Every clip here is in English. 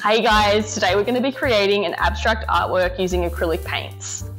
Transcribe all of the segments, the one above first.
Hey guys, today we're going to be creating an abstract artwork using acrylic paints.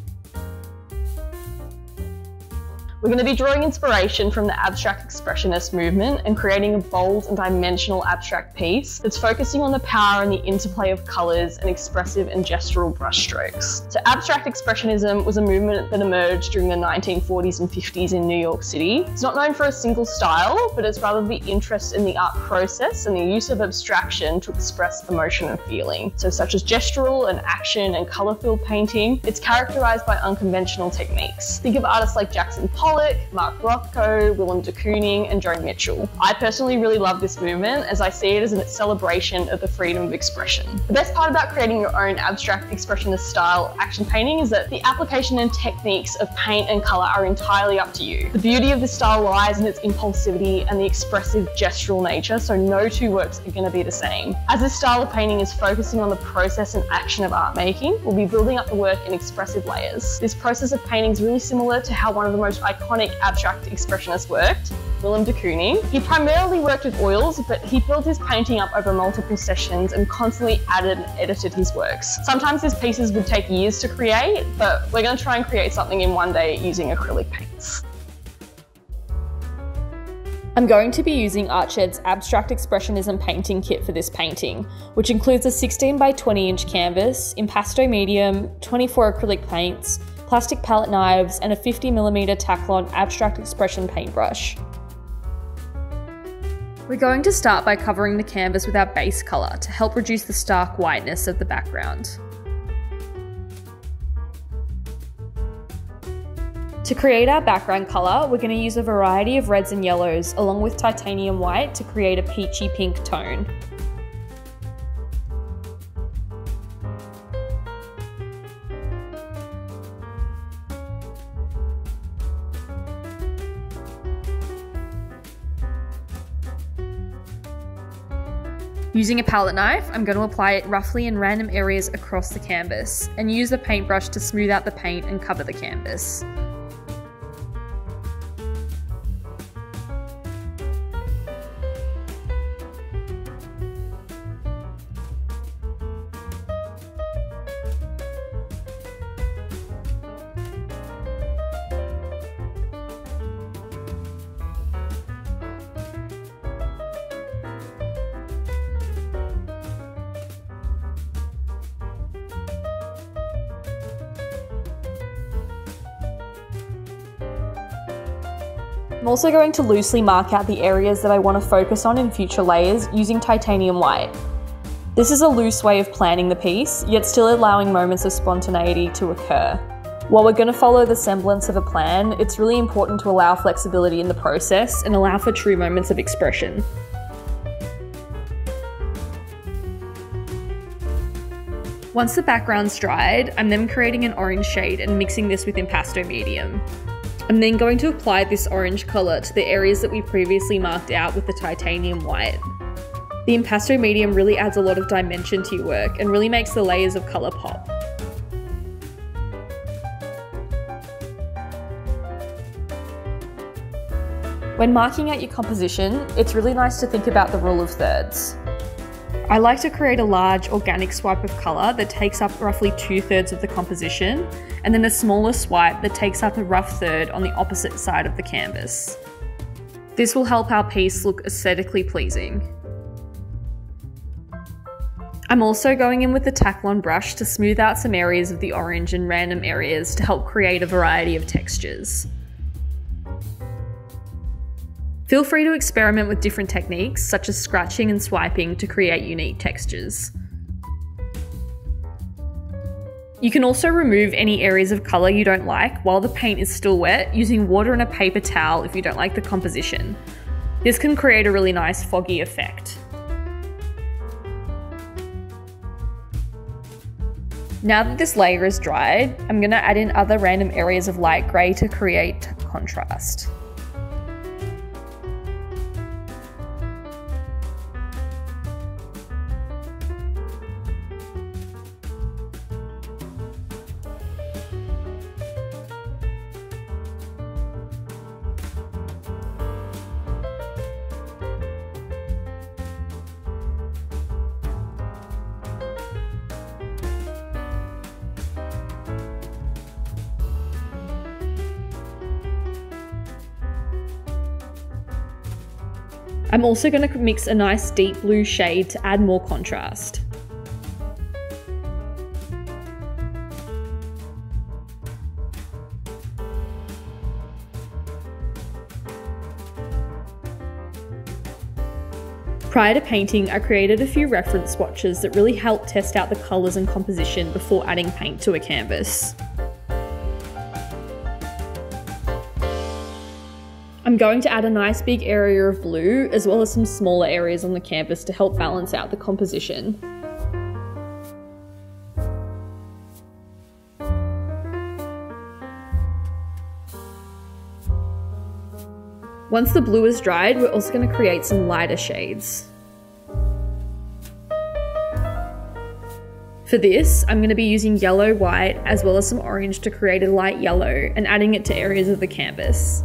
We're going to be drawing inspiration from the Abstract Expressionist movement and creating a bold and dimensional abstract piece that's focusing on the power and the interplay of colours and expressive and gestural brushstrokes. So Abstract Expressionism was a movement that emerged during the 1940s and 50s in New York City. It's not known for a single style, but it's rather the interest in the art process and the use of abstraction to express emotion and feeling. So such as gestural and action and colour-filled painting, it's characterised by unconventional techniques. Think of artists like Jackson Pollock, Mark Rothko, Willem de Kooning, and Joan Mitchell. I personally really love this movement as I see it as a celebration of the freedom of expression. The best part about creating your own abstract expressionist style action painting is that the application and techniques of paint and colour are entirely up to you. The beauty of this style lies in its impulsivity and the expressive gestural nature, so no two works are going to be the same. As this style of painting is focusing on the process and action of art making, we'll be building up the work in expressive layers. This process of painting is really similar to how one of the most iconic abstract expressionists worked, Willem de Kooning. He primarily worked with oils, but he built his painting up over multiple sessions and constantly added and edited his works. Sometimes his pieces would take years to create, but we're going to try and create something in one day using acrylic paints. I'm going to be using Artshed's Abstract Expressionism painting kit for this painting, which includes a 16 by 20 inch canvas, impasto medium, 24 acrylic paints, plastic palette knives, and a 50mm Taklon abstract expression paintbrush. We're going to start by covering the canvas with our base colour to help reduce the stark whiteness of the background. To create our background colour, we're going to use a variety of reds and yellows along with titanium white to create a peachy pink tone. Using a palette knife, I'm going to apply it roughly in random areas across the canvas and use the paintbrush to smooth out the paint and cover the canvas. I'm also going to loosely mark out the areas that I want to focus on in future layers using titanium white. This is a loose way of planning the piece, yet still allowing moments of spontaneity to occur. While we're going to follow the semblance of a plan, it's really important to allow flexibility in the process and allow for true moments of expression. Once the background's dried, I'm then creating an orange shade and mixing this with impasto medium. I'm then going to apply this orange colour to the areas that we previously marked out with the titanium white. The impasto medium really adds a lot of dimension to your work and really makes the layers of colour pop. When marking out your composition, it's really nice to think about the rule of thirds. I like to create a large organic swipe of colour that takes up roughly 2/3 of the composition, and then a smaller swipe that takes up a rough third on the opposite side of the canvas. This will help our piece look aesthetically pleasing. I'm also going in with the Taklon brush to smooth out some areas of the orange and random areas to help create a variety of textures. Feel free to experiment with different techniques, such as scratching and swiping, to create unique textures. You can also remove any areas of colour you don't like while the paint is still wet, using water and a paper towel if you don't like the composition. This can create a really nice foggy effect. Now that this layer is dried, I'm going to add in other random areas of light grey to create contrast. I'm also going to mix a nice deep blue shade to add more contrast. Prior to painting, I created a few reference swatches that really help test out the colours and composition before adding paint to a canvas. I'm going to add a nice big area of blue, as well as some smaller areas on the canvas to help balance out the composition. Once the blue is dried, we're also going to create some lighter shades. For this, I'm going to be using yellow, white, as well as some orange to create a light yellow and adding it to areas of the canvas.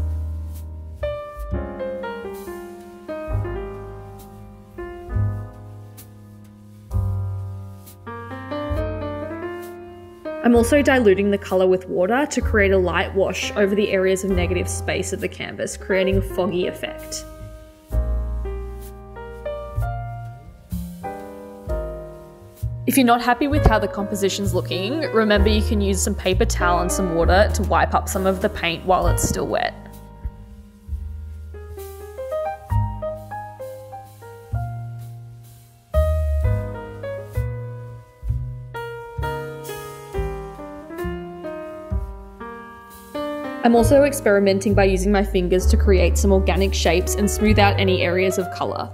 I'm also diluting the colour with water to create a light wash over the areas of negative space of the canvas, creating a foggy effect. If you're not happy with how the composition's looking, remember you can use some paper towel and some water to wipe up some of the paint while it's still wet. I'm also experimenting by using my fingers to create some organic shapes and smooth out any areas of colour.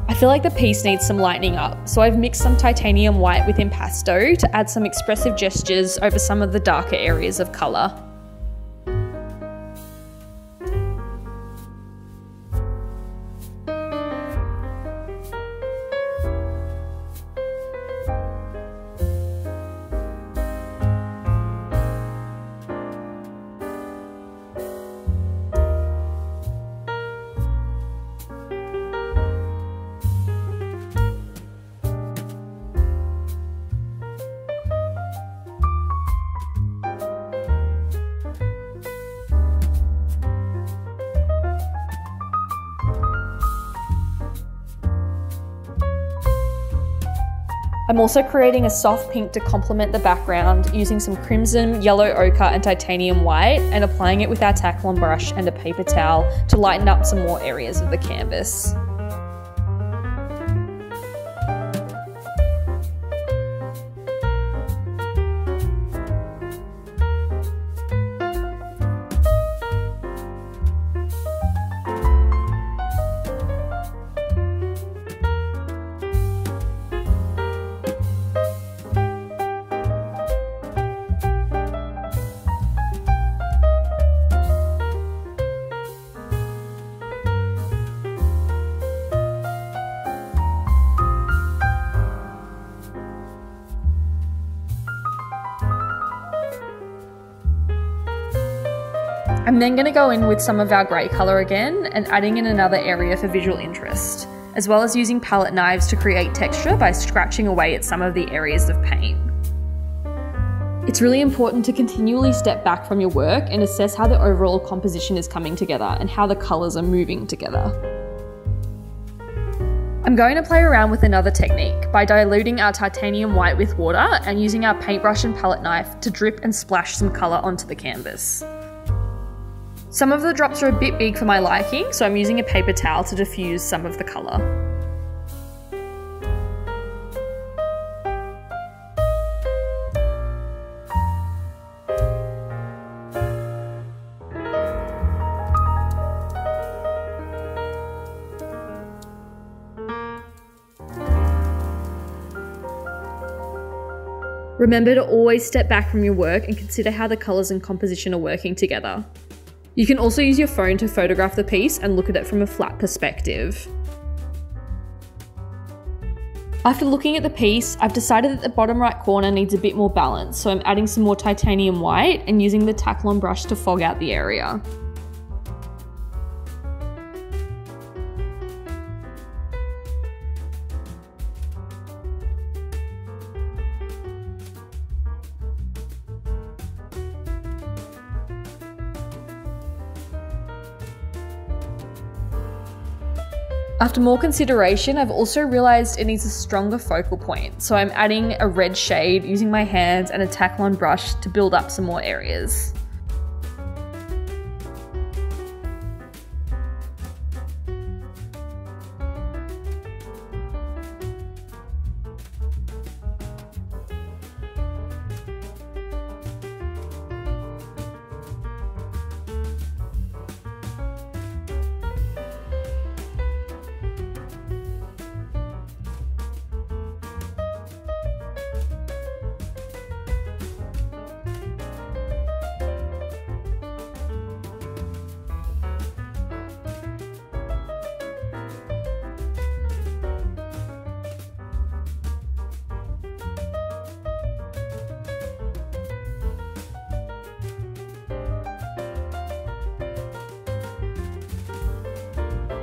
I feel like the piece needs some lightening up, so I've mixed some titanium white with impasto to add some expressive gestures over some of the darker areas of colour. I'm also creating a soft pink to complement the background using some crimson, yellow ochre and titanium white and applying it with our Taklon brush and a paper towel to lighten up some more areas of the canvas. I'm then going to go in with some of our grey colour again and adding in another area for visual interest, as well as using palette knives to create texture by scratching away at some of the areas of paint. It's really important to continually step back from your work and assess how the overall composition is coming together and how the colours are moving together. I'm going to play around with another technique by diluting our titanium white with water and using our paintbrush and palette knife to drip and splash some colour onto the canvas. Some of the drops are a bit big for my liking, so I'm using a paper towel to diffuse some of the colour. Remember to always step back from your work and consider how the colours and composition are working together. You can also use your phone to photograph the piece and look at it from a flat perspective. After looking at the piece, I've decided that the bottom right corner needs a bit more balance, so I'm adding some more titanium white and using the Taklon brush to fog out the area. After more consideration, I've also realised it needs a stronger focal point, so I'm adding a red shade using my hands and a Taklon brush to build up some more areas.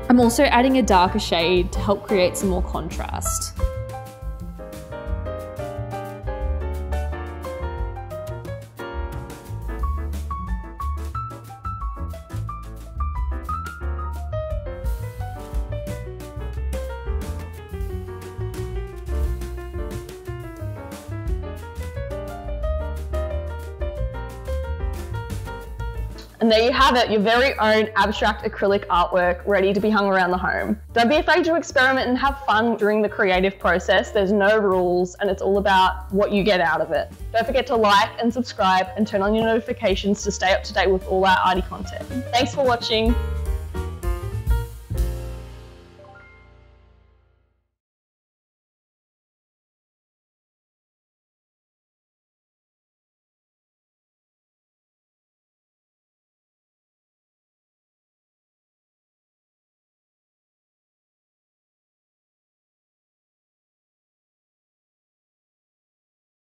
I'm also adding a darker shade to help create some more contrast. And there you have it, your very own abstract acrylic artwork ready to be hung around the home. Don't be afraid to experiment and have fun during the creative process. There's no rules and it's all about what you get out of it. Don't forget to like and subscribe and turn on your notifications to stay up to date with all our arty content. Thanks for watching.